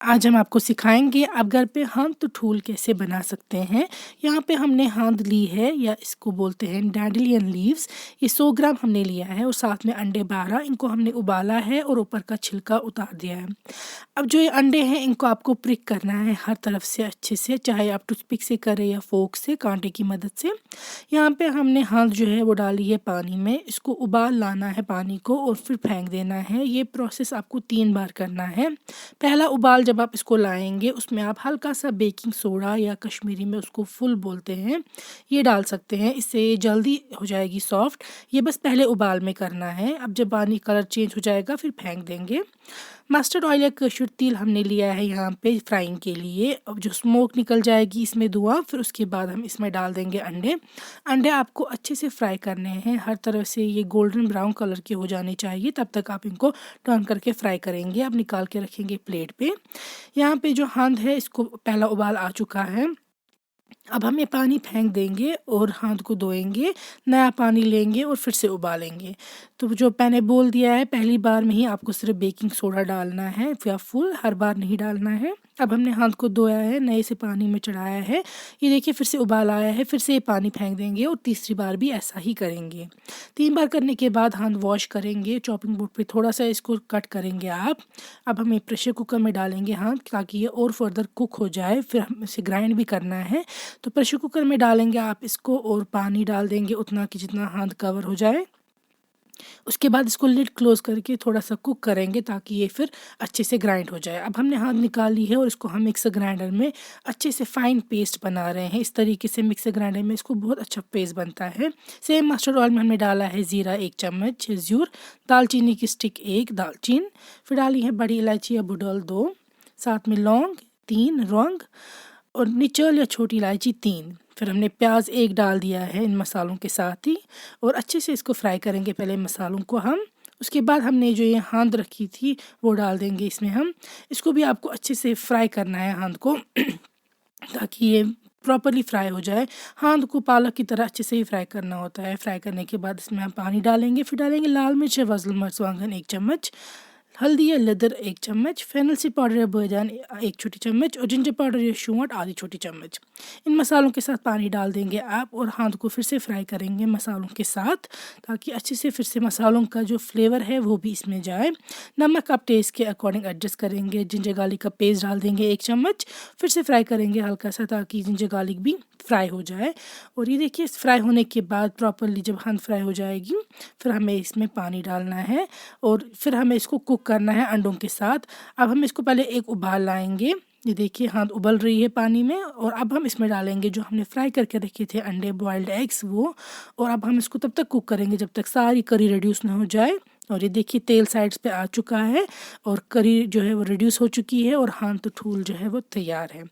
आज हम आपको सिखाएंगे आप घर पे हाथ ठूल कैसे बना सकते हैं। यहाँ पे हमने हाथ ली है या इसको बोलते हैं डैंडेलियन लीव्स। ये 100 ग्राम हमने लिया है और साथ में अंडे 12 इनको हमने उबाला है और ऊपर का छिलका उतार दिया है। अब जो ये अंडे हैं इनको आपको प्रिक करना है हर तरफ से अच्छे से, चाहे आप टूथपिक से करें या फोक से, कांटे की मदद से। यहाँ पे हमने हाथ जो है वो डाली है पानी में, इसको उबाल लाना है पानी को और फिर फेंक देना है। ये प्रोसेस आपको 3 बार करना है। पहला उबाल जब आप इसको लाएंगे उसमें आप हल्का सा बेकिंग सोडा या कश्मीरी में उसको फुल बोलते हैं, ये डाल सकते हैं, इससे ये जल्दी हो जाएगी सॉफ्ट। ये बस पहले उबाल में करना है। अब जब पानी कलर चेंज हो जाएगा फिर फेंक देंगे। मस्टर्ड ऑयल या कसूर तेल हमने लिया है यहाँ पे फ्राइंग के लिए। अब जो स्मोक निकल जाएगी इसमें धुआं, फिर उसके बाद हम इसमें डाल देंगे अंडे। अंडे आपको अच्छे से फ्राई करने हैं, हर तरफ से ये गोल्डन ब्राउन कलर के हो जाने चाहिए, तब तक आप इनको टर्न करके फ्राई करेंगे। अब निकाल के रखेंगे प्लेट पे। यहाँ पे जो हाथ है इसको पहला उबाल आ चुका है। अब हम ये पानी फेंक देंगे और हाथ को धोएंगे, नया पानी लेंगे और फिर से उबालेंगे। तो जो मैंने बोल दिया है पहली बार में ही आपको सिर्फ बेकिंग सोडा डालना है या फुल, हर बार नहीं डालना है। अब हमने हाथ को धोया है, नए से पानी में चढ़ाया है, ये देखिए फिर से उबाल आया है, फिर से ये पानी फेंक देंगे और तीसरी बार भी ऐसा ही करेंगे। 3 बार करने के बाद हाथ वॉश करेंगे, चॉपिंग बोर्ड पे थोड़ा सा इसको कट करेंगे आप। अब हम ये प्रेशर कुकर में डालेंगे हाथ, ताकि ये और फर्दर कुक हो जाए, फिर हम इसे ग्राइंड भी करना है। तो प्रेशर कुकर में डालेंगे आप इसको और पानी डाल देंगे उतना कि जितना हाथ कवर हो जाए। उसके बाद इसको लिड क्लोज करके थोड़ा सा कुक करेंगे ताकि ये फिर अच्छे से ग्राइंड हो जाए। अब हमने हाथ निकाल ली है और इसको हम मिक्सर ग्राइंडर में अच्छे से फाइन पेस्ट बना रहे हैं। इस तरीके से मिक्सर ग्राइंडर में इसको बहुत अच्छा पेस्ट बनता है। सेम मस्टर्ड ऑयल में हमने डाला है ज़ीरा 1 चम्मच, ज़्यूर, दालचीनी की स्टिक 1 दालचीन, फिर डाली है बड़ी इलायची या बुडल 2, साथ में लौंग 3, लौंग और निचल या छोटी इलायची 3। फिर हमने प्याज 1 डाल दिया है इन मसालों के साथ ही, और अच्छे से इसको फ्राई करेंगे पहले मसालों को हम। उसके बाद हमने जो ये हांद रखी थी वो डाल देंगे इसमें हम। इसको भी आपको अच्छे से फ्राई करना है हांद को ताकि ये प्रॉपरली फ्राई हो जाए। हांद को पालक की तरह अच्छे से ही फ्राई करना होता है। फ्राई करने के बाद इसमें हम पानी डालेंगे, फिर डालेंगे लाल मिर्च या मर्चवांगन 1 चम्मच, हल्दी या लेदर 1 चम्मच, फेनल सीड पाउडर या बैजान 1 छोटी चम्मच और जिंजर पाउडर या शूंठ आधी छोटी चम्मच। इन मसालों के साथ पानी डाल देंगे आप और हाथ को फिर से फ्राई करेंगे मसालों के साथ, ताकि अच्छे से फिर से मसालों का जो फ्लेवर है वो भी इसमें जाए। नमक आप टेस्ट के अकॉर्डिंग एडजस्ट करेंगे। जिंजर गार्लिक का पेस्ट डाल देंगे 1 चम्मच, फिर से फ्राई करेंगे हल्का सा ताकि जिंजर गार्लिक भी फ्राई हो जाए। और ये देखिए फ्राई होने के बाद प्रॉपरली जब हाथ फ्राई हो जाएगी फिर हमें इसमें पानी डालना है और फिर हमें इसको कुक करना है अंडों के साथ। अब हम इसको पहले एक उबाल लाएंगे, ये देखिए हाथ उबल रही है पानी में, और अब हम इसमें डालेंगे जो हमने फ्राई करके रखे थे अंडे, बॉइल्ड एग्स वो। और अब हम इसको तब तक कुक करेंगे जब तक सारी करी रिड्यूस ना हो जाए। और ये देखिए तेल साइड्स पे आ चुका है और करी जो है वो रिड्यूस हो चुकी है और हाथ ठूल जो है वो तैयार है।